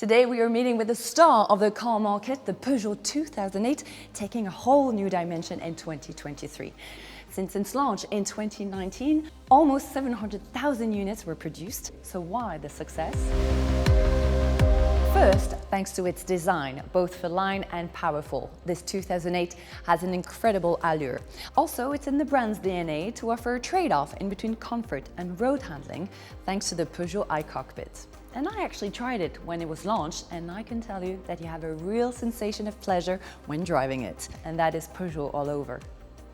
Today we are meeting with the star of the car market, the Peugeot 2008, taking a whole new dimension in 2023. Since its launch in 2019, almost 700,000 units were produced. So why the success? First, thanks to its design, both feline and powerful, this 2008 has an incredible allure. Also, it's in the brand's DNA to offer a trade-off in between comfort and road handling, thanks to the Peugeot iCockpit. And I actually tried it when it was launched, and I can tell you that you have a real sensation of pleasure when driving it, and that is Peugeot all over.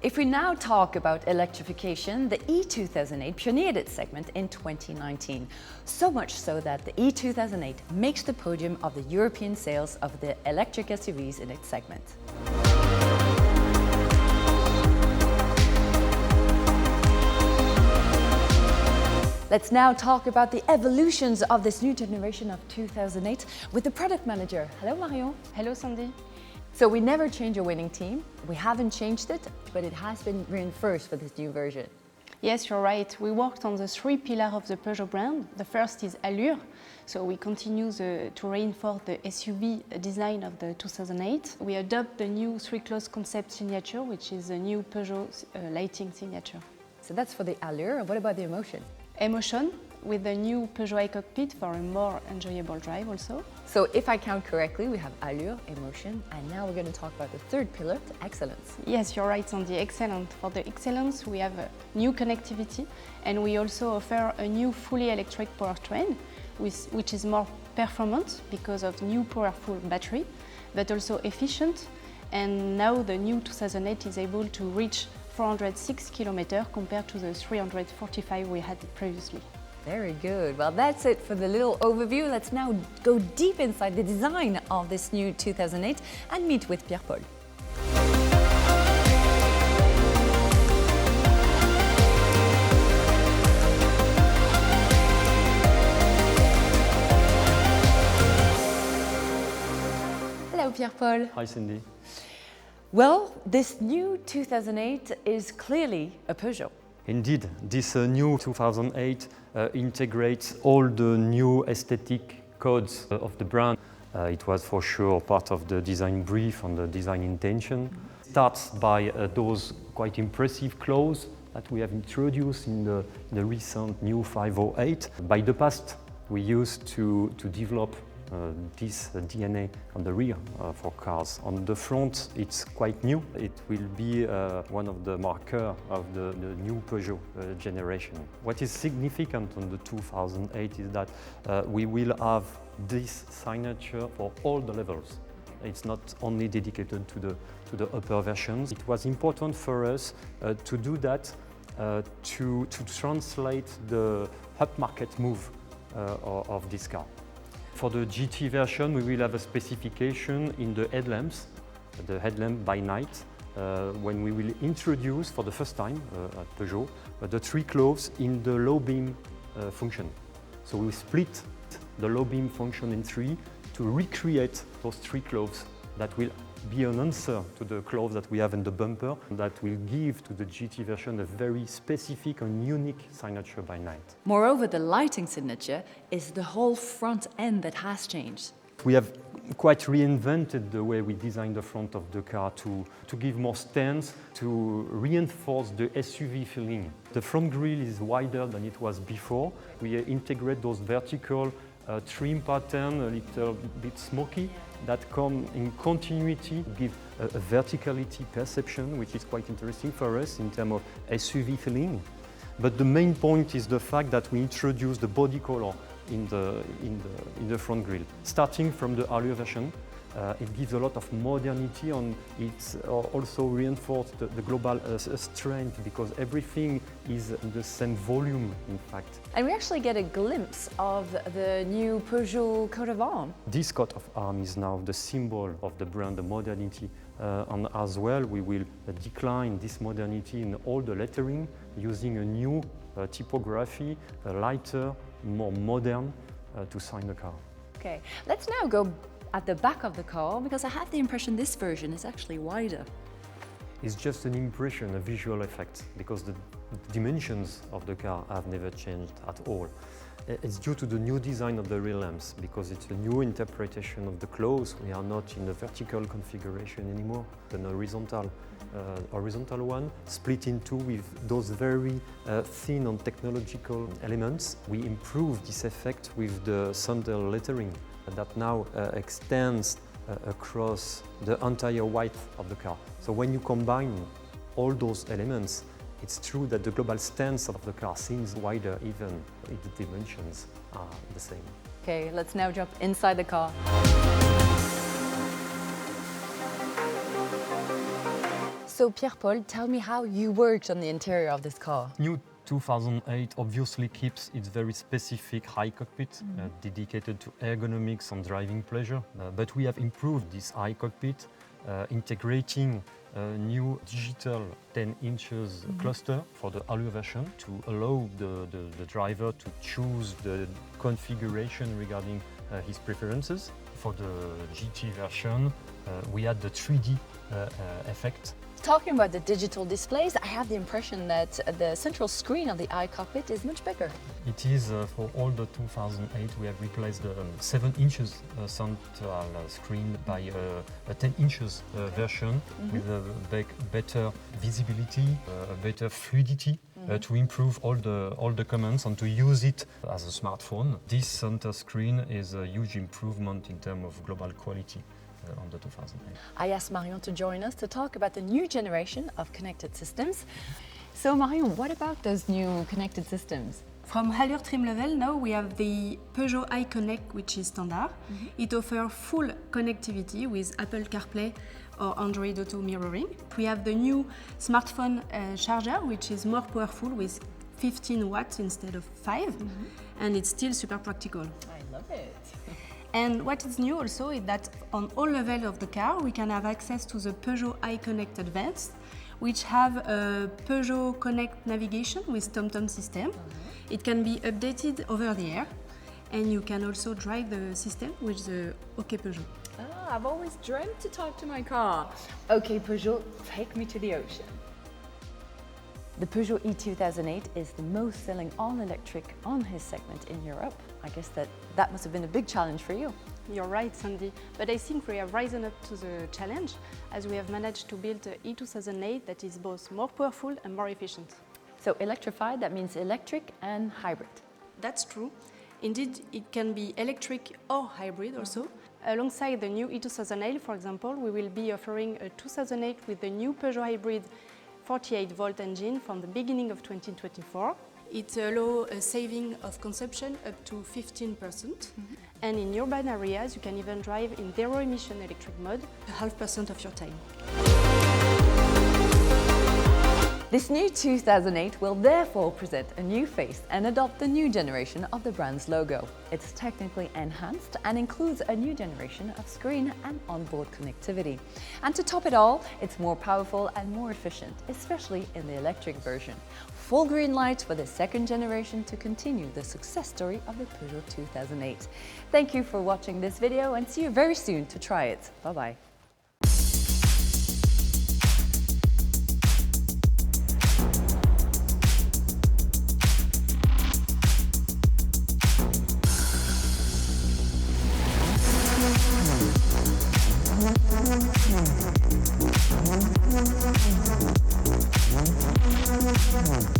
If we now talk about electrification, the e-2008 pioneered its segment in 2019, so much so that the e-2008 makes the podium of the European sales of the electric SUVs in its segment. Let's now talk about the evolutions of this new generation of 2008 with the product manager. Hello Marion. Hello Sandy. So we never change a winning team. We haven't changed it, but it has been reinforced for this new version. Yes, you're right. We worked on the three pillars of the Peugeot brand. The first is allure. So we continue to reinforce the SUV design of the 2008. We adopt the new three-close concept signature, which is a new Peugeot lighting signature. So that's for the allure. What about the emotion? Emotion, with the new Peugeot iCockpit for a more enjoyable drive also. So if I count correctly, we have allure, emotion, and now we're going to talk about the third pillar, the excellence. Yes, you're right on the excellence. For the excellence, we have a new connectivity, and we also offer a new fully electric powertrain, which is more performant because of new powerful battery, but also efficient. And now the new 2008 is able to reach 406 kilometers compared to the 345 we had previously. Very good. Well, that's it for the little overview. Let's now go deep inside the design of this new 2008 and meet with Pierre-Paul. Hello, Pierre-Paul. Hi, Cindy. Well, this new 2008 is clearly a Peugeot. Indeed, this new 2008 integrates all the new aesthetic codes of the brand. It was for sure part of the design brief and the design intention. Starts by those quite impressive claws that we have introduced in the recent new 508. By the past, we used to develop this DNA on the rear for cars. On the front, it's quite new. It will be one of the markers of the new Peugeot generation. What is significant on the 2008 is that we will have this signature for all the levels. It's not only dedicated to the upper versions. It was important for us to do that to translate the upmarket move of this car. For the GT version, we will have a specification in the headlamps, the headlamp by night, when we will introduce for the first time at Peugeot the three globes in the low beam function. So we split the low beam function in three to recreate those three globes that will be an answer to the globes that we have in the bumper that will give to the GT version a very specific and unique signature by night. Moreover, the lighting signature is the whole front end that has changed. We have quite reinvented the way we design the front of the car to give more stance, to reinforce the SUV feeling. The front grille is wider than it was before. We integrate those vertical trim pattern, a little bit smoky, that come in continuity, give a verticality perception, which is quite interesting for us in terms of SUV feeling. But the main point is the fact that we introduce the body color in the front grille. Starting from the Allure version, it gives a lot of modernity, and it's also reinforced the global strength because everything is in the same volume, in fact. And we actually get a glimpse of the new Peugeot coat of arms. This coat of arms is now the symbol of the brand, the modernity. And as well, we will decline this modernity in all the lettering using a new typography, lighter, more modern to sign the car. Okay, let's now go at the back of the car, because I have the impression this version is actually wider. It's just an impression, a visual effect, because dimensions of the car have never changed at all. It's due to the new design of the rear lamps, because it's a new interpretation of the claws. We are not in a vertical configuration anymore, an horizontal one, split in two with those very thin and technological elements. We improved this effect with the Sandel lettering that now extends across the entire width of the car. So when you combine all those elements, it's true that the global stance of the car seems wider, even if the dimensions are the same. Okay, let's now jump inside the car. So Pierre-Paul, tell me how you worked on the interior of this car. New 2008 obviously keeps its very specific high cockpit dedicated to ergonomics and driving pleasure, but we have improved this high cockpit integrating a new digital 10 inches cluster for the Allure version to allow the driver to choose the configuration regarding his preferences. For the GT version, we had the 3D effect. Talking about the digital displays, I have the impression that the central screen of the iCockpit is much bigger. It is for all the 2008. We have replaced the 7 inches central screen by a 10 inches version with a better visibility, a better fluidity to improve all the commands and to use it as a smartphone. This center screen is a huge improvement in terms of global quality on the 2008. I asked Marion to join us to talk about the new generation of connected systems. So Marion, what about those new connected systems? From Allure trim level, now we have the Peugeot iConnect, which is standard. It offers full connectivity with Apple CarPlay or Android Auto mirroring. We have the new smartphone charger, which is more powerful with 15 watts instead of 5, and it's still super practical. I love it. And what is new also is that on all levels of the car, we can have access to the Peugeot iConnect Advanced, which have a Peugeot Connect navigation with TomTom system. It can be updated over the air, and you can also drive the system with the OK Peugeot. Ah, I've always dreamt to talk to my car. Okay, Peugeot, take me to the ocean. The Peugeot e-2008 is the most selling all-electric on his segment in Europe. I guess that must have been a big challenge for you. You're right, Sandy, but I think we have risen up to the challenge as we have managed to build an e-2008 that is both more powerful and more efficient. So electrified, that means electric and hybrid. That's true. Indeed, it can be electric or hybrid also. Alongside the new e-2008, for example, we will be offering a 2008 with the new Peugeot hybrid 48-volt engine from the beginning of 2024. It allows a saving of consumption up to 15%. And in urban areas, you can even drive in zero-emission electric mode 0.5% of your time. This new 2008 will therefore present a new face and adopt the new generation of the brand's logo. It's technically enhanced and includes a new generation of screen and onboard connectivity. And to top it all, it's more powerful and more efficient, especially in the electric version. Full green light for the second generation to continue the success story of the Peugeot 2008. Thank you for watching this video and see you very soon to try it. Bye-bye. Thank you.